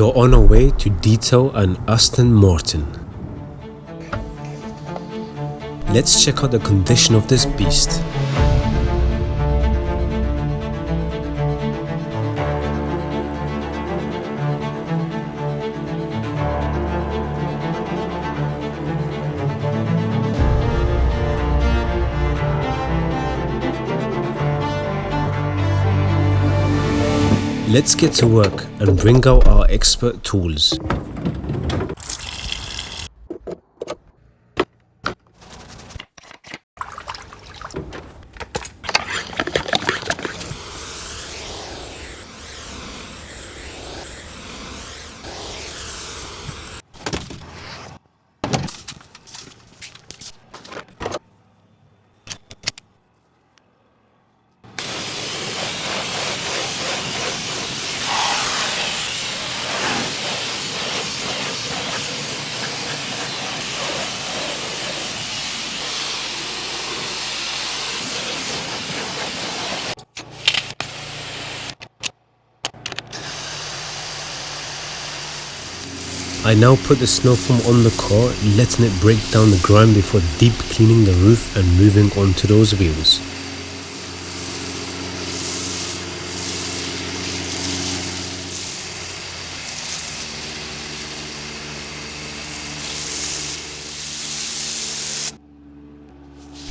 We're on our way to detail an Aston Martin. Let's check out the condition of this beast. Let's get to work and bring out our expert tools. I now put the snow foam on the car, letting it break down the grime before deep cleaning the roof and moving on to those wheels.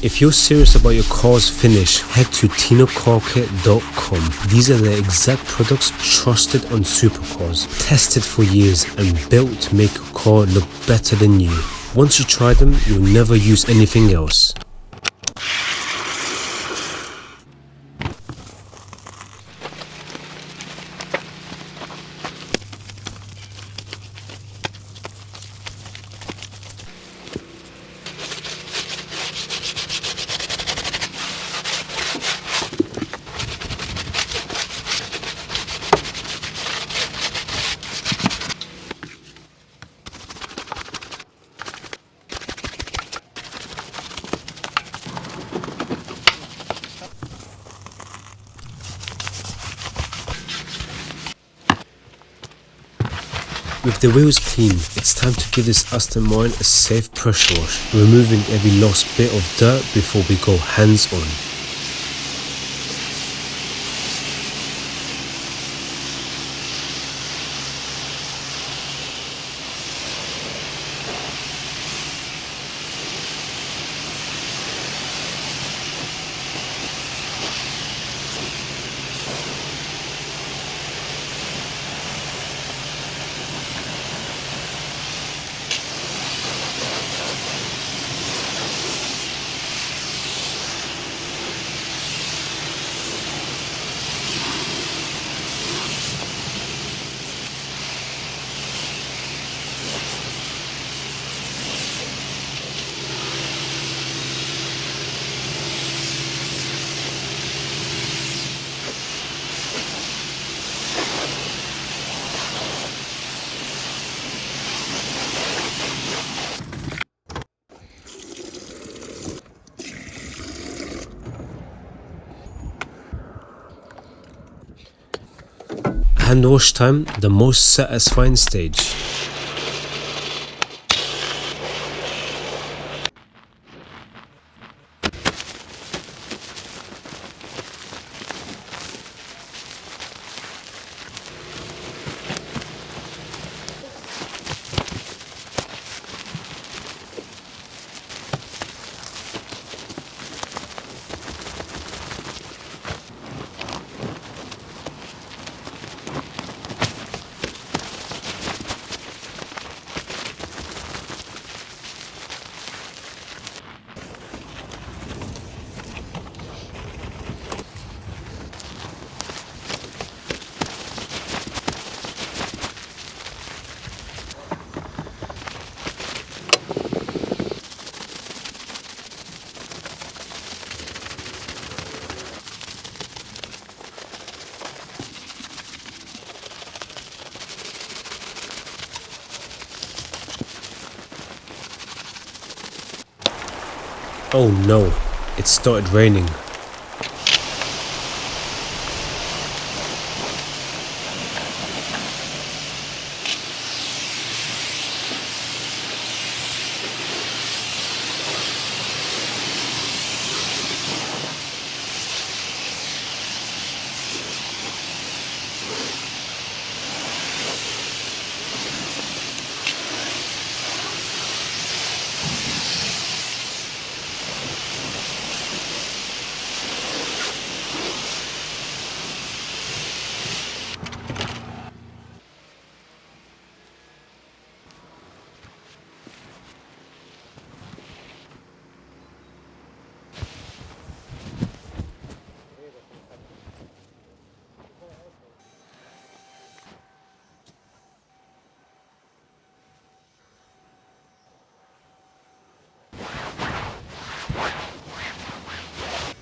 If you're serious about your car's finish, head to tinocarkit.com. These are the exact products trusted on supercars, tested for years and built to make your car look better than you. Once you try them, you'll never use anything else. With the wheels clean, it's time to give this Aston Martin a safe pressure wash, removing every last bit of dirt before we go hands on. Hand wash time, the most satisfying stage. Oh no, it started raining.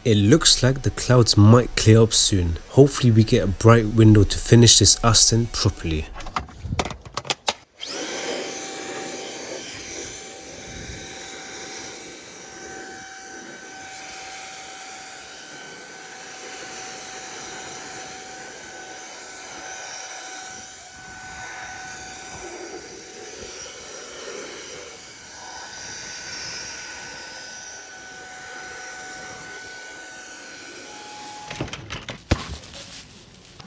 It looks like the clouds might clear up soon. Hopefully we get a bright window to finish this Aston properly.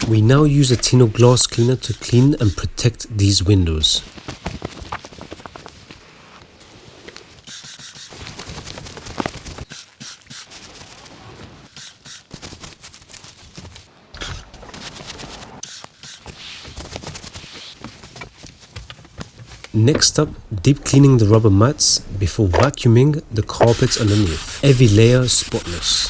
We now use a Tino glass cleaner to clean and protect these windows. Next up, deep cleaning the rubber mats before vacuuming the carpets underneath. Every layer spotless.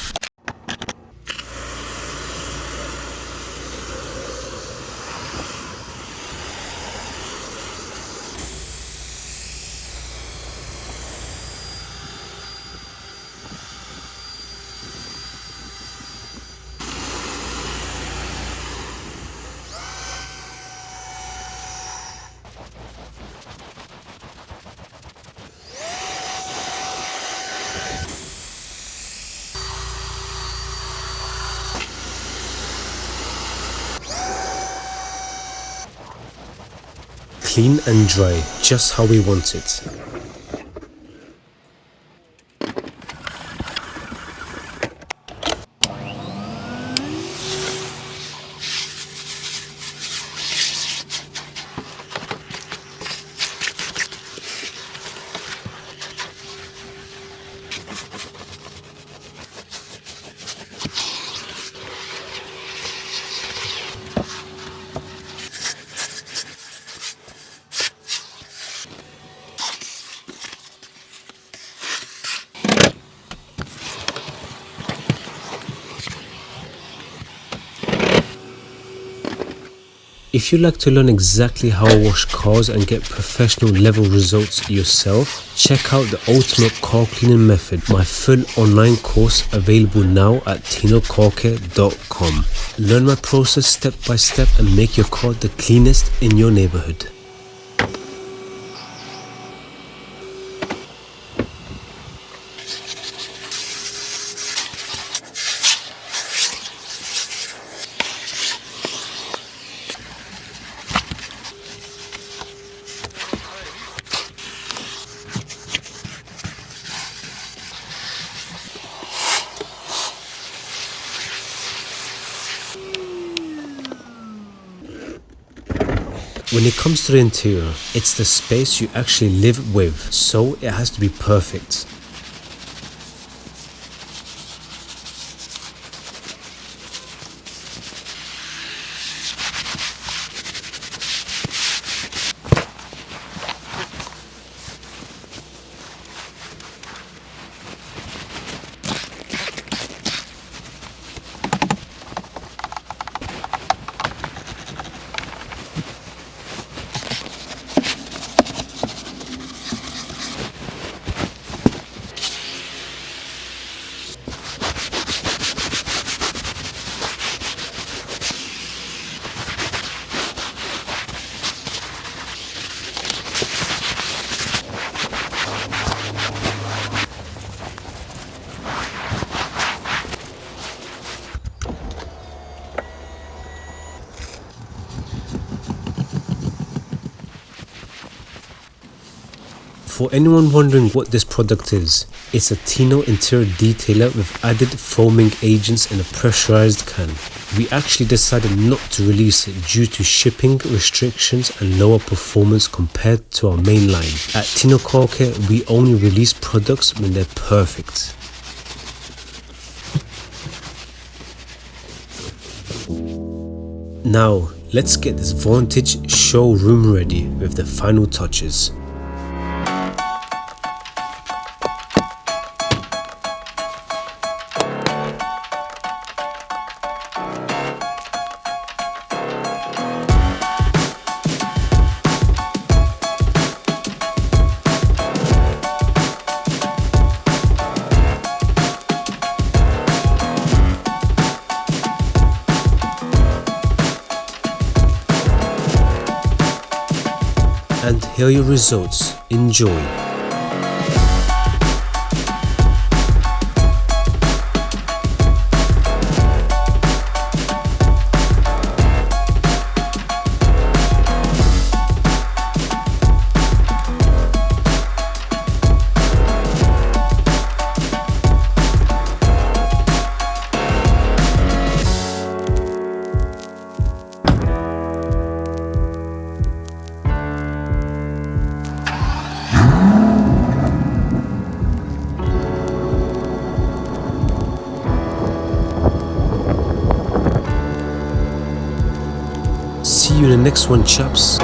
Clean and dry, just how we want it. If you'd like to learn exactly how I wash cars and get professional level results yourself, check out the Ultimate Car Cleaning Method, my full online course available now at tinocarcare.com. Learn my process step by step and make your car the cleanest in your neighborhood. When it comes to the interior, it's the space you actually live with, so it has to be perfect. For anyone wondering what this product is, it's a Tino interior detailer with added foaming agents in a pressurized can. We actually decided not to release it due to shipping restrictions and lower performance compared to our main line. At Tino Car Care, we only release products when they're perfect. Now, let's get this Vantage showroom ready with the final touches. and here are your results. Enjoy. See you in the next one, chaps.